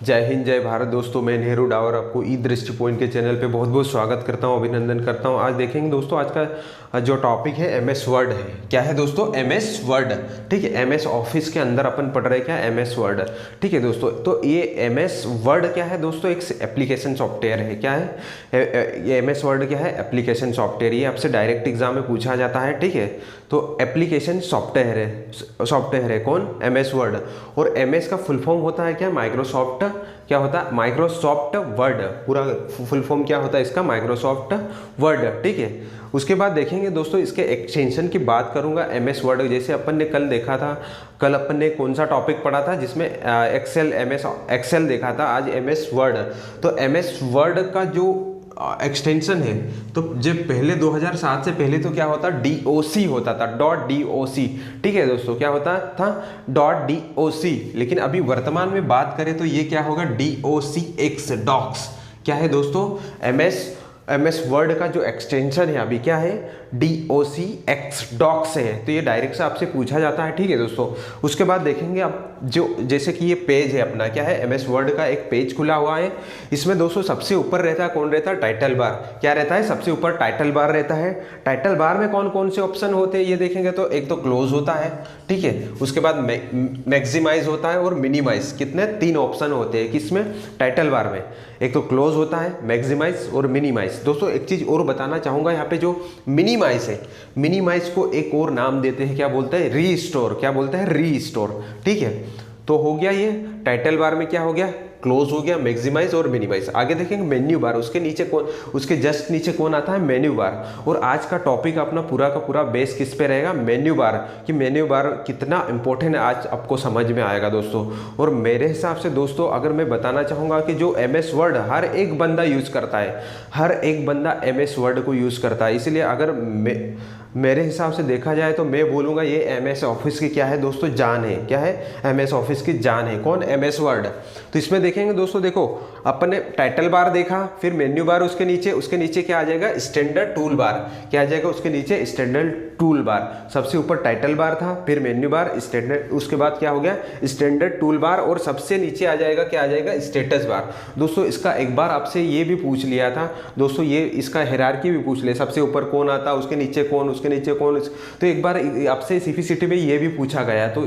जय हिंद जय भारत दोस्तों, मैं नेहरू डावर आपको ई दृष्टि पॉइंट के चैनल पे बहुत बहुत स्वागत करता हूँ, अभिनंदन करता हूँ। आज देखेंगे दोस्तों, आज का जो टॉपिक है एमएस वर्ड है। क्या है दोस्तों? MS word. ठीक है, एमएस ऑफिस के अंदर अपन पढ़ रहे हैं क्या? MS word. ठीक है दोस्तों, तो ये एमएस वर्ड क्या है दोस्तों? एक एप्लीकेशन सॉफ्टवेयर है। क्या है ये एमएस वर्ड? क्या है? Application software. ये आपसे डायरेक्ट एग्जाम में पूछा जाता है। ठीक है, तो एप्लीकेशन सॉफ्टवेयर है कौन? MS word. और एमएस का फुल फॉर्म होता है क्या? माइक्रोसॉफ्ट। क्या होता है? Microsoft word. पूरा फुल फॉर्म क्या होता है इसका? Microsoft word. ठीक है, उसके बाद देखेंगे दोस्तों, इसके एक्सटेंशन की बात करूंगा। एमएस वर्ड जैसे अपन ने कल देखा था, कल अपन ने कौन सा टॉपिक पढ़ा था जिसमें एक्सेल, एमएस एक्सेल देखा था। आज एमएस वर्ड। तो एमएस वर्ड का जो एक्सटेंशन है, तो जब पहले 2007 से पहले तो क्या होता? डीओसी होता था, .doc। ठीक है दोस्तों, क्या होता था? .doc। लेकिन अभी वर्तमान में बात करें तो ये क्या होगा? docx, docx. क्या है दोस्तों? एमएस वर्ड का जो एक्सटेंशन है अभी क्या है? docx, डॉक्स है। तो ये डायरेक्ट से आपसे पूछा जाता है। ठीक है दोस्तों, उसके बाद देखेंगे आप जो जैसे कि ये पेज है अपना, क्या है? एमएस वर्ड का एक पेज खुला हुआ है। इसमें दोस्तों सबसे ऊपर रहता है कौन? रहता है टाइटल बार। क्या रहता है? सबसे ऊपर टाइटल बार रहता है। टाइटल बार में कौन कौन से ऑप्शन होते हैं ये देखेंगे तो एक तो क्लोज होता है। ठीक है, उसके बाद मैक्सिमाइज होता है और मिनिमाइज। कितने? 3 ऑप्शन होते हैं किसमें? टाइटल बार में। एक तो क्लोज होता है, मैक्सिमाइज और मिनिमाइज। दोस्तों एक चीज और बताना चाहूंगा, यहाँ पे जो मिनिमाइज है, मिनिमाइज को एक और नाम देते हैं, क्या बोलते हैं? रीस्टोर। क्या बोलते हैं? रीस्टोर। ठीक है, तो हो गया ये टाइटल बार में क्या हो गया? क्लोज हो गया, मैक्सिमाइज और मिनिमाइज। आगे देखेंगे मेन्यू बार। उसके नीचे कौन? उसके जस्ट नीचे कौन आता है? Menu bar. और आज का टॉपिक अपना पूरा का पूरा बेस किस पे रहेगा? Menu bar. कि मेन्यू बार कितना इंपॉर्टेंट है आज आपको समझ में आएगा दोस्तों। और मेरे हिसाब से दोस्तों, अगर मैं बताना चाहूँगा कि जो एमएस वर्ड हर एक बंदा यूज करता है, हर एक बंदा एमएस वर्ड को यूज करता है। इसलिए अगर मेरे हिसाब से देखा जाए तो मैं बोलूँगा ये एमएस ऑफिस की क्या है दोस्तों? जान है। क्या है? एमएस ऑफिस की जान है। कौन? MS word. तो इसमें देखेंगे दोस्तों, देखो अपन ने टाइटल बार देखा, फिर मेन्यू बार, उसके नीचे क्या आ जाएगा? Standard tool bar. क्या आ जाएगा उसके नीचे? Standard tool bar. सबसे ऊपर टाइटल बार था, फिर मेन्यू बार, स्टैंडर्ड, उसके बाद क्या हो गया? Standard tool bar. और सबसे नीचे आ जाएगा, क्या आ जाएगा? Status bar. दोस्तों इसका एक बार आपसे ये भी पूछ लिया था दोस्तों, ये इसका हायरार्की भी पूछ लिया, सबसे ऊपर कौन आता, उसके नीचे कौन, उसके नीचे कौन। तो एक बार आपसे सीपीसीटी में ये भी पूछा गया, तो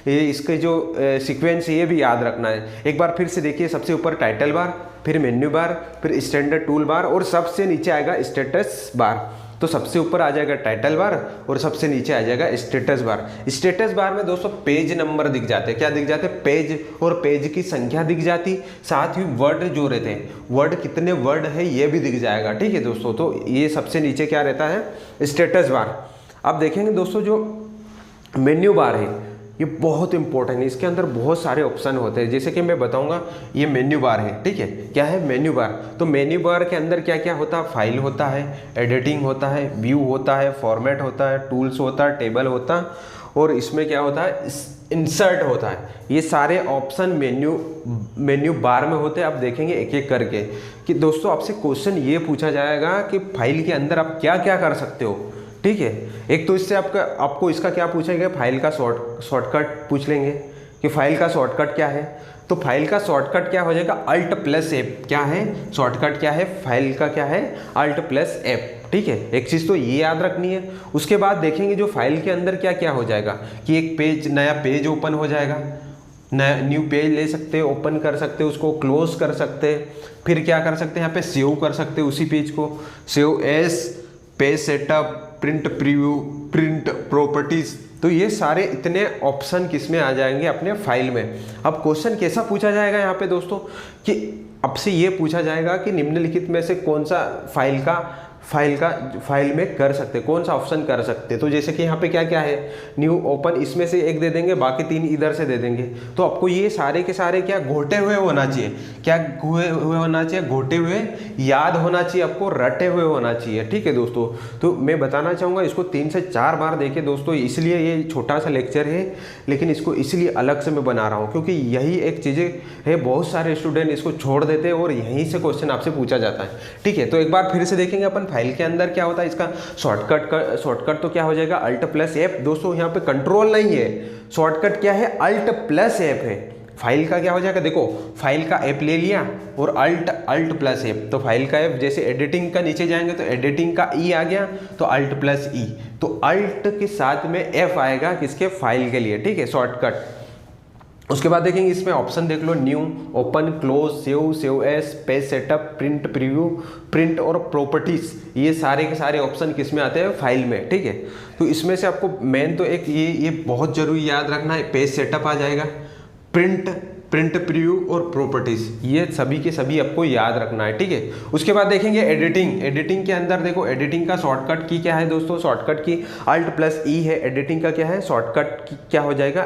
इसके जो सीक्वेंस ये भी याद रखना है। एक बार फिर से देखिए, सबसे ऊपर टाइटल बार, फिर मेन्यू बार, फिर स्टैंडर्ड टूल बार और सबसे नीचे आएगा स्टेटस बार। तो सबसे ऊपर आ जाएगा टाइटल बार और सबसे नीचे आ जाएगा स्टेटस बार। स्टेटस बार में दोस्तों पेज नंबर दिख जाते हैं। क्या दिख जाते हैं? पेज, और पेज की संख्या दिख जाती, साथ ही वर्ड जो रहते हैं, वर्ड कितने वर्ड है ये भी दिख जाएगा। ठीक है दोस्तों, तो ये सबसे नीचे क्या रहता है? Status bar. अब देखेंगे दोस्तों, जो मेन्यू बार है ये बहुत इंपॉर्टेंट है। इसके अंदर बहुत सारे ऑप्शन होते हैं, जैसे कि मैं बताऊंगा, ये मेन्यू बार है। ठीक है, क्या है? Menu bar. तो मेन्यू बार के अंदर क्या क्या होता है? फाइल होता है, एडिटिंग होता है, व्यू होता है, फॉर्मेट होता है, टूल्स होता है, टेबल होता है, और इसमें क्या होता है? इंसर्ट होता है। ये सारे ऑप्शन मेन्यू बार में होते हैं। आप देखेंगे एक एक करके कि दोस्तों आपसे क्वेश्चन ये पूछा जाएगा कि फाइल के अंदर आप क्या क्या कर सकते हो। ठीक है, एक तो इससे आपको इसका क्या पूछेंगे? फाइल का शॉर्टकट पूछ लेंगे कि फाइल का शॉर्टकट क्या है। तो फाइल का शॉर्टकट क्या हो जाएगा? Alt+F। क्या है शॉर्टकट? क्या है फाइल का? क्या है? Alt+F। ठीक है, एक चीज़ तो ये याद रखनी है। उसके बाद देखेंगे जो फाइल के अंदर क्या क्या हो जाएगा कि एक पेज, नया पेज ओपन हो जाएगा, नया न्यू पेज ले सकते हैं, ओपन कर सकते हैं, उसको क्लोज कर सकते हैं। फिर क्या कर सकते हैं? यहाँ पे सेव कर सकते हैं उसी पेज को, save as, page setup, print preview, print properties. तो ये सारे इतने ऑप्शन किसमें आ जाएंगे? अपने फाइल में। अब क्वेश्चन कैसा पूछा जाएगा यहाँ पे दोस्तों कि आपसे ये पूछा जाएगा कि निम्नलिखित में से कौन सा फाइल में कर सकते, कौन सा ऑप्शन कर सकते। तो जैसे कि यहाँ पे क्या क्या है? न्यू, ओपन, इसमें से एक दे देंगे, बाकी 3 इधर से दे देंगे। तो आपको ये सारे के सारे क्या घोटे हुए होना चाहिए? क्या हुए होना चाहिए? घोटे हुए याद होना चाहिए, आपको रटे हुए होना चाहिए। ठीक है दोस्तों, तो मैं बताना चाहूँगा इसको 3 से 4 बार देखे दोस्तों, इसलिए ये छोटा सा लेक्चर है, लेकिन इसको इसलिए अलग से मैं बना रहा हूँ क्योंकि यही एक चीज़ें है, बहुत सारे स्टूडेंट इसको छोड़ देते हैं और यहीं से क्वेश्चन आपसे पूछा जाता है। ठीक है, तो एक बार फिर से देखेंगे अपन फाइल के अंदर क्या होता है। इसका शॉर्टकट तो क्या हो जाएगा? Alt+F। दोस्तों यहाँ पे कंट्रोल नहीं है, शॉर्टकट क्या है? Alt+F है। फाइल का क्या हो जाएगा, देखो फाइल का एप ले लिया और अल्ट प्लस एप, तो फाइल का एप जैसे एडिटिंग का नीचे जाएंगे तो एडिटिंग का ई आ गया, तो अल्ट प्लस ई, तो अल्ट के साथ में एफ आएगा किसके, फाइल के लिए, ठीक है, शॉर्टकट। उसके बाद देखेंगे इसमें ऑप्शन देख लो, new, open, close, save as, page setup, print, preview, print और प्रॉपर्टीज, ये सारे के सारे ऑप्शन किस में आते हैं, फाइल में, ठीक है। तो इसमें से आपको मेन तो एक ये बहुत जरूरी याद रखना है, पेज सेटअप आ जाएगा, प्रिंट प्रीव्यू और प्रॉपर्टीज, ये सभी के सभी आपको याद रखना है, ठीक है। उसके बाद देखेंगे एडिटिंग के अंदर देखो एडिटिंग का शॉर्टकट की क्या है दोस्तों, शॉर्टकट की अल्ट प्लस ई है, एडिटिंग का क्या है शॉर्टकट की क्या हो जाएगा,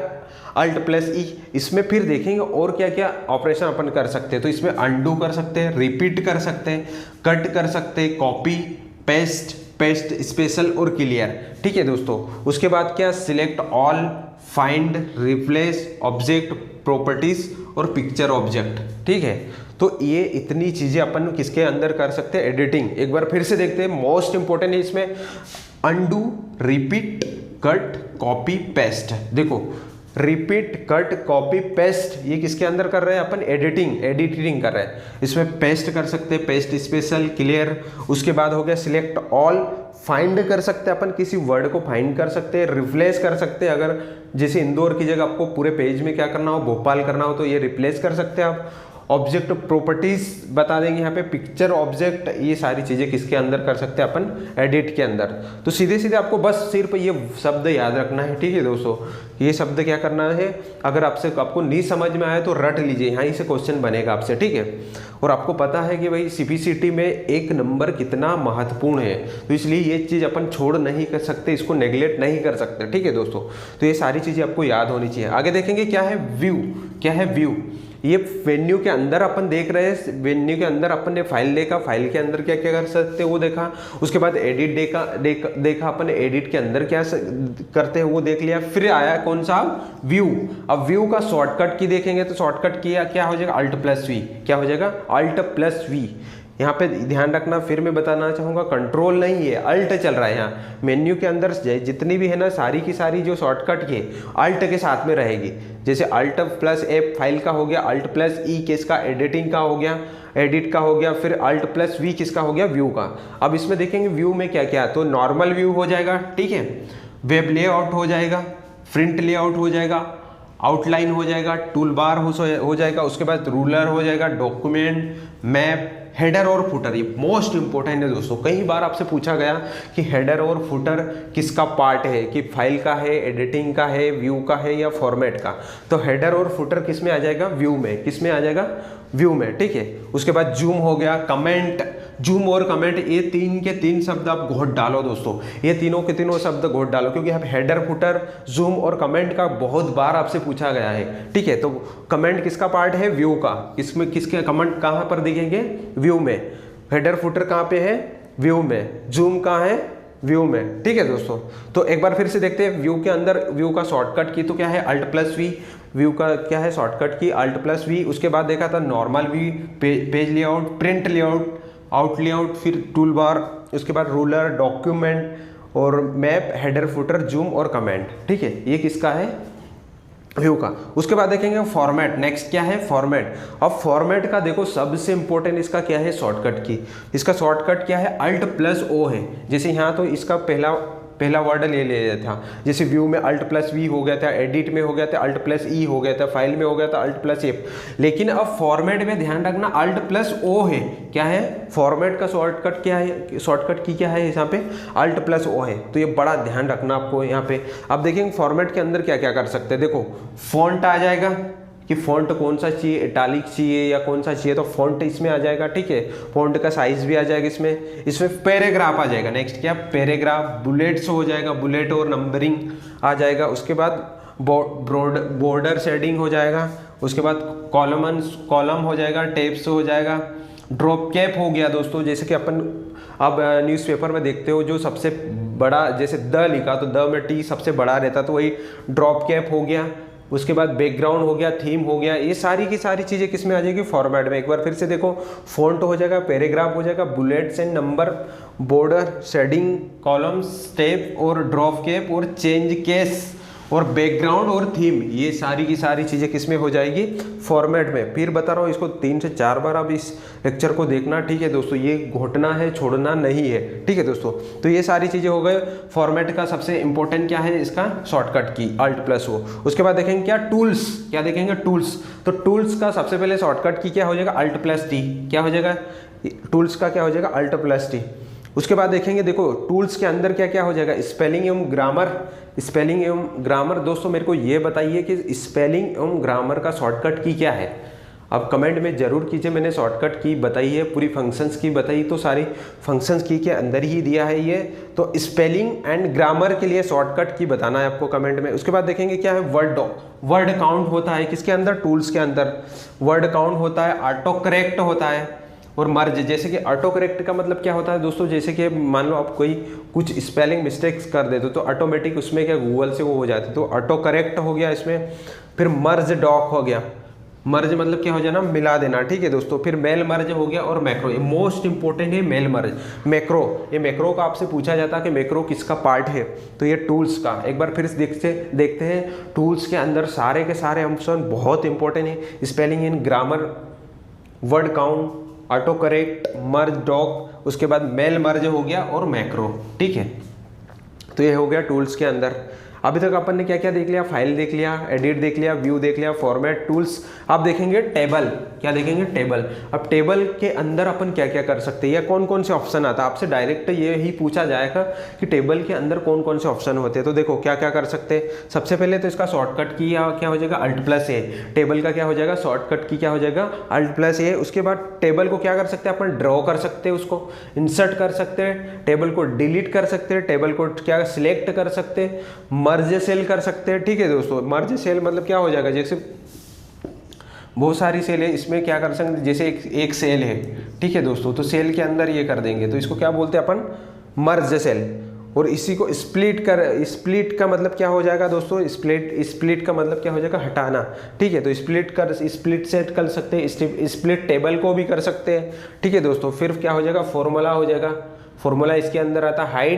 अल्ट प्लस ई। इसमें फिर देखेंगे और क्या क्या ऑपरेशन अपन कर सकते हैं, तो इसमें अंडू कर सकते हैं, रिपीट कर सकते हैं, कट कर सकते हैं, कॉपी, पेस्ट, स्पेशल और क्लियर, ठीक है दोस्तों। उसके बाद क्या, select all, find, replace, object, properties और पिक्चर ऑब्जेक्ट, ठीक है। तो ये इतनी चीजें अपन किसके अंदर कर सकते हैं, एडिटिंग। एक बार फिर से देखते हैं, मोस्ट इंपॉर्टेंट है इसमें undo, repeat, cut, copy, paste. देखो रिपीट, कट, कॉपी, पेस्ट, ये किसके अंदर कर रहे हैं अपन, एडिटिंग कर रहे हैं। इसमें पेस्ट कर सकते हैं, पेस्ट, स्पेशल, क्लियर। उसके बाद हो गया सिलेक्ट ऑल, फाइंड कर सकते हैं अपन, किसी वर्ड को फाइंड कर सकते हैं, रिप्लेस कर सकते हैं, अगर जैसे इंदौर की जगह आपको पूरे पेज में क्या करना हो, भोपाल करना हो, तो ये रिप्लेस कर सकते हैं आप। ऑब्जेक्ट प्रॉपर्टीज बता देंगे यहाँ पे, पिक्चर ऑब्जेक्ट, ये सारी चीजें किसके अंदर कर सकते हैं अपन, एडिट के अंदर। तो सीधे सीधे आपको बस सिर्फ ये शब्द याद रखना है, ठीक है दोस्तों। ये शब्द क्या करना है, अगर आपको नहीं समझ में आया तो रट लीजिए, यहाँ से क्वेश्चन बनेगा आपसे, ठीक है। और आपको पता है कि भाई सीपीसीटी में एक नंबर कितना महत्वपूर्ण है, तो इसलिए ये चीज अपन छोड़ नहीं कर सकते, इसको नेग्लेक्ट नहीं कर सकते, ठीक है दोस्तों। तो ये सारी चीजें आपको याद होनी चाहिए। आगे देखेंगे क्या है व्यू, क्या है व्यू, ये वेन्यू के अंदर अपन देख रहे हैं, वेन्यू के अंदर अपन ने फाइल देखा, फाइल के अंदर क्या क्या कर सकते हैं वो देखा। उसके बाद एडिट देखा अपन, एडिट के अंदर क्या करते हैं वो देख लिया। फिर आया कौन सा, व्यू। अब व्यू का शॉर्टकट की देखेंगे तो शॉर्टकट की क्या हो जाएगा, अल्ट प्लस वी, क्या हो जाएगा, अल्ट प्लस वी। यहाँ पे ध्यान रखना, फिर मैं बताना चाहूँगा कंट्रोल नहीं है, अल्ट चल रहा है यहाँ मेन्यू के अंदर, जितनी भी है ना सारी की सारी जो शॉर्टकट की अल्ट के साथ में रहेगी। जैसे अल्ट प्लस एफ फाइल का हो गया, अल्ट प्लस ई किसका, एडिटिंग का हो गया, एडिट का हो गया, फिर अल्ट प्लस वी किसका हो गया, व्यू का। अब इसमें देखेंगे व्यू में क्या क्या, तो नॉर्मल व्यू हो जाएगा, ठीक है, वेब लेआउट हो जाएगा, प्रिंट लेआउट हो जाएगा, आउटलाइन हो जाएगा, टूल बार हो जाएगा, उसके बाद रूलर हो जाएगा, डॉक्यूमेंट, मैप, हेडर और फुटर। ये मोस्ट इंपॉर्टेंट है दोस्तों, कई बार आपसे पूछा गया कि हेडर और फुटर किसका पार्ट है, कि फाइल का है, एडिटिंग का है, व्यू का है या फॉर्मेट का। तो हेडर और फुटर किस में आ जाएगा, व्यू में, किस में आ जाएगा, व्यू में, ठीक है। उसके बाद जूम हो गया, कमेंट, जूम और कमेंट, ये तीन के तीन शब्द आप घोट डालो दोस्तों, ये तीनों के तीनों शब्द घोट डालो, क्योंकि अब हेडर, फुटर, जूम और कमेंट का बहुत बार आपसे पूछा गया है, ठीक है। तो कमेंट किसका पार्ट है, व्यू का, इसमें किसके कमेंट कहाँ पर दिखेंगे, व्यू में। हेडर फुटर कहाँ पे है, व्यू में। जूम कहाँ है, व्यू में, ठीक है दोस्तों। तो एक बार फिर से देखते हैं व्यू के अंदर, व्यू का शॉर्टकट की तो क्या है, अल्ट प्लस वी। व्यू का क्या है शॉर्टकट की, अल्ट प्लस वी। उसके बाद देखा था normal view, page layout, print layout, out layout, फिर टूल बार, उसके बाद रूलर, डॉक्यूमेंट और मैप, हेडर, फुटर, जूम और कमेंट, ठीक है। ये किसका है, व्यू का। उसके बाद देखेंगे फॉर्मेट, नेक्स्ट क्या है, फॉर्मेट। अब फॉर्मेट का देखो सबसे इंपॉर्टेंट इसका क्या है, शॉर्टकट की। इसका शॉर्टकट क्या है, अल्ट प्लस ओ है। जैसे यहाँ तो इसका पहला वर्ड ले लिया था, जैसे व्यू में अल्ट प्लस वी हो गया था, एडिट में हो गया था अल्ट प्लस ई हो गया था, फाइल में हो गया था अल्ट प्लस एफ। लेकिन अब फॉर्मेट में ध्यान रखना अल्ट प्लस ओ है, क्या है, फॉर्मेट का शॉर्टकट क्या है, शॉर्टकट की क्या है यहाँ पे, अल्ट प्लस ओ है। तो ये बड़ा ध्यान रखना आपको यहाँ पे। अब देखेंगे फॉर्मेट के अंदर क्या क्या कर सकते हैं, देखो फॉन्ट आ जाएगा कि फॉन्ट कौन सा चाहिए, इटालिक चाहिए या कौन सा चाहिए, तो फॉन्ट इसमें आ जाएगा, ठीक है। फॉन्ट का साइज भी आ जाएगा इसमें पैराग्राफ आ जाएगा। नेक्स्ट क्या, पैराग्राफ, बुलेट्स हो जाएगा, बुलेट और नंबरिंग आ जाएगा। उसके बाद बॉर्डर शेडिंग हो जाएगा। उसके बाद कॉलम हो जाएगा, टेप्स हो जाएगा, ड्रॉप कैप हो गया दोस्तों। जैसे कि अपन अब न्यूज़पेपर में देखते हो जो सबसे बड़ा, जैसे द लिखा तो द में टी सबसे बड़ा रहता, तो वही ड्रॉप कैप हो गया। उसके बाद बैकग्राउंड हो गया, थीम हो गया। ये सारी की सारी चीज़ें किस में आ जाएगी, फॉर्मेट में। एक बार फिर से देखो, फॉन्ट हो जाएगा, पैराग्राफ हो जाएगा, bullets and number, border shading, columns, step और ड्रॉप कैप और चेंज केस और बैकग्राउंड और थीम, ये सारी की सारी चीज़ें किस में हो जाएगी, फॉर्मेट में। फिर बता रहा हूँ इसको 3 से 4 बार आप इस लेक्चर को देखना, ठीक है दोस्तों, ये घोटना है, छोड़ना नहीं है, ठीक है दोस्तों। तो ये सारी चीज़ें हो गए। फॉर्मेट का सबसे इंपॉर्टेंट क्या है, इसका शॉर्टकट की Alt+O। उसके बाद देखेंगे क्या, टूल्स, क्या देखेंगे, टूल्स। तो टूल्स का सबसे पहले शॉर्टकट की क्या हो जाएगा, Alt+T। क्या हो जाएगा, टूल्स का क्या हो जाएगा, Alt+T। उसके बाद देखेंगे, देखो टूल्स के अंदर क्या क्या हो जाएगा, स्पेलिंग एवं ग्रामर। स्पेलिंग एवं ग्रामर, दोस्तों मेरे को ये बताइए कि स्पेलिंग एवं ग्रामर का शॉर्टकट की क्या है। अब कमेंट में जरूर कीजिए, मैंने शॉर्टकट की बताई है, पूरी फंक्शंस की बताई, तो सारी फंक्शंस की के अंदर ही दिया है ये। तो स्पेलिंग एंड ग्रामर के लिए शॉर्टकट की बताना है आपको कमेंट में। उसके बाद देखेंगे क्या है, वर्ड काउंट होता है किसके अंदर, टूल्स के अंदर वर्ड काउंट होता है, ऑटो करेक्ट होता है और मर्ज। जैसे कि ऑटो करेक्ट का मतलब क्या होता है दोस्तों, जैसे कि मान लो आप कोई कुछ स्पेलिंग मिस्टेक्स कर देते तो ऑटोमेटिक उसमें क्या गूगल से वो हो जाती, तो ऑटो करेक्ट हो गया इसमें। फिर मर्ज डॉक हो गया, मर्ज मतलब क्या हो जाना, मिला देना, ठीक है दोस्तों। फिर मेल मर्ज हो गया और मैक्रो, ये मोस्ट इंपॉर्टेंट है मेल मर्ज। मैक्रो, ये मैक्रो का आपसे पूछा जाता है कि मैक्रो किसका पार्ट है, तो ये टूल्स का। एक बार फिर देखते हैं टूल्स के अंदर सारे के सारे ऑप्शन बहुत इंपॉर्टेंट है, spelling and grammar, word count, auto correct, merge doc, उसके बाद मेल मर्ज हो गया और मैक्रो, ठीक है। तो ये हो गया टूल्स के अंदर। अभी तक अपन ने क्या क्या देख लिया, फाइल देख लिया, एडिट देख लिया, व्यू देख लिया, फॉर्मेट, टूल्स। अब देखेंगे टेबल, क्या देखेंगे, टेबल। अब टेबल के अंदर अपन क्या क्या कर सकते हैं या कौन कौन से ऑप्शन आता है, आपसे डायरेक्ट ये ही पूछा जाएगा कि टेबल के अंदर कौन कौन से ऑप्शन होते हैं। तो देखो क्या क्या कर सकते हैं। सबसे पहले तो इसका शॉर्टकट की क्या हो जाएगा, Alt+A। टेबल का क्या हो जाएगा, शॉर्टकट की क्या हो जाएगा, Alt+A। उसके बाद टेबल को क्या कर सकते हैं अपन, ड्रॉ कर सकते हैं, उसको इंसर्ट कर सकते हैं, टेबल को डिलीट कर सकते हैं, टेबल को क्या सिलेक्ट कर सकते हैं, मर्ज सेल कर सकते हैं, ठीक है दोस्तों। मर्ज सेल मतलब क्या हो जाएगा, जैसे बहुत सारी सेल है, इसमें क्या कर सकते हैं, जैसे एक सेल है, ठीक है दोस्तों, तो सेल के अंदर ये कर देंगे, तो इसको क्या बोलते हैं अपन, मर्ज सेल। और इसी को स्प्लिट का मतलब क्या हो जाएगा दोस्तों, स्प्लिट का मतलब क्या हो जाएगा, हटाना, ठीक है। तो स्प्लिट सेट कर सकते हैं, स्प्लिट टेबल को भी कर सकते हैं, ठीक है दोस्तों। फिर क्या हो जाएगा, फॉर्मूला हो जाएगा, फॉर्मूला इसके अंदर आता है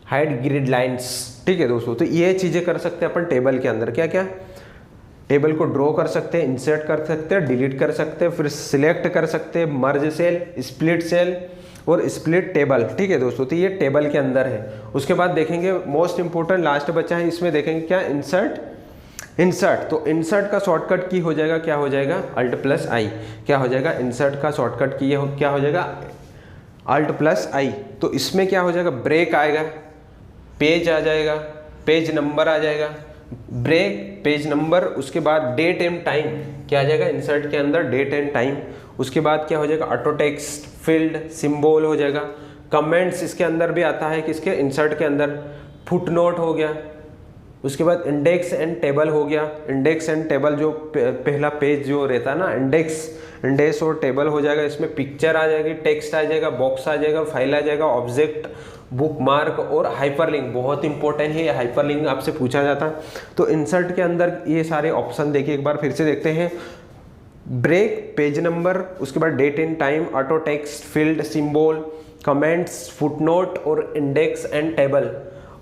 हाइड ग्रिड लाइंस, ठीक है दोस्तों। तो ये चीजें कर सकते हैं अपन टेबल के अंदर, क्या क्या, टेबल को ड्रॉ कर सकते हैं, इंसर्ट कर सकते हैं, डिलीट कर सकते हैं, फिर सिलेक्ट कर सकते हैं, मर्ज सेल, स्प्लिट सेल और स्प्लिट टेबल, ठीक है दोस्तों। तो ये टेबल के अंदर है। उसके बाद देखेंगे मोस्ट इंपोर्टेंट लास्ट बचा है, इसमें देखेंगे क्या, इंसर्ट। तो इंसर्ट का शॉर्टकट की हो जाएगा, क्या हो जाएगा, Alt+I। क्या हो जाएगा, इंसर्ट का शॉर्टकट की क्या हो जाएगा, Alt+I। तो इसमें क्या हो जाएगा, ब्रेक आएगा, पेज आ जाएगा, पेज नंबर आ जाएगा, ब्रेक, पेज नंबर, उसके बाद डेट एंड टाइम, क्या आ जाएगा इंसर्ट के अंदर, डेट एंड टाइम। उसके बाद क्या हो जाएगा, ऑटो टेक्स्ट फील्ड, सिंबल हो जाएगा, कमेंट्स इसके अंदर भी आता है, किसके, इंसर्ट के अंदर, फुटनोट हो गया। उसके बाद इंडेक्स एंड टेबल हो गया, इंडेक्स एंड टेबल जो पहला पेज जो रहता है ना, इंडेक्स और टेबल हो जाएगा। इसमें पिक्चर आ जाएगी, टेक्स्ट आ जाएगा, बॉक्स आ जाएगा, फाइल आ जाएगा, ऑब्जेक्ट, बुक मार्क और हाइपरलिंक। बहुत इंपॉर्टेंट है ये हाइपरलिंक, आपसे पूछा जाता है। तो इंसर्ट के अंदर ये सारे ऑप्शन देखिए, एक बार फिर से देखते हैं, ब्रेक, पेज नंबर, उसके बाद date and time, auto text field, symbol, comments, footnote और इंडेक्स एंड टेबल।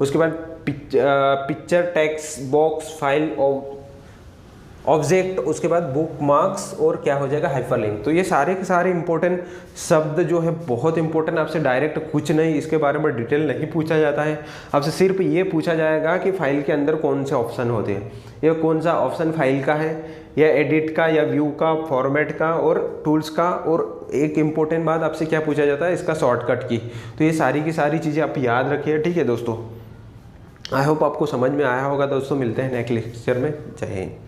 उसके बाद picture, text, box, file, object, उसके बाद बुक मार्क्स और क्या हो जाएगा, हाइपरलिंक। तो ये सारे के सारे इंपॉर्टेंट शब्द जो है बहुत इंपॉर्टेंट, आपसे डायरेक्ट कुछ नहीं इसके बारे में डिटेल नहीं पूछा जाता है। आपसे सिर्फ ये पूछा जाएगा कि फाइल के अंदर कौन से ऑप्शन होते हैं, या कौन सा ऑप्शन फाइल का है, या एडिट का, या व्यू का, फॉर्मेट का और टूल्स का। और एक इंपॉर्टेंट बात आपसे क्या पूछा जाता है, इसका शॉर्टकट की। तो ये सारी की सारी चीज़ें आप याद रखिए, ठीक है दोस्तों। आई होप आपको समझ में आया होगा दोस्तों। मिलते हैं नेक्स्ट लेक्चर में। जय हिंद।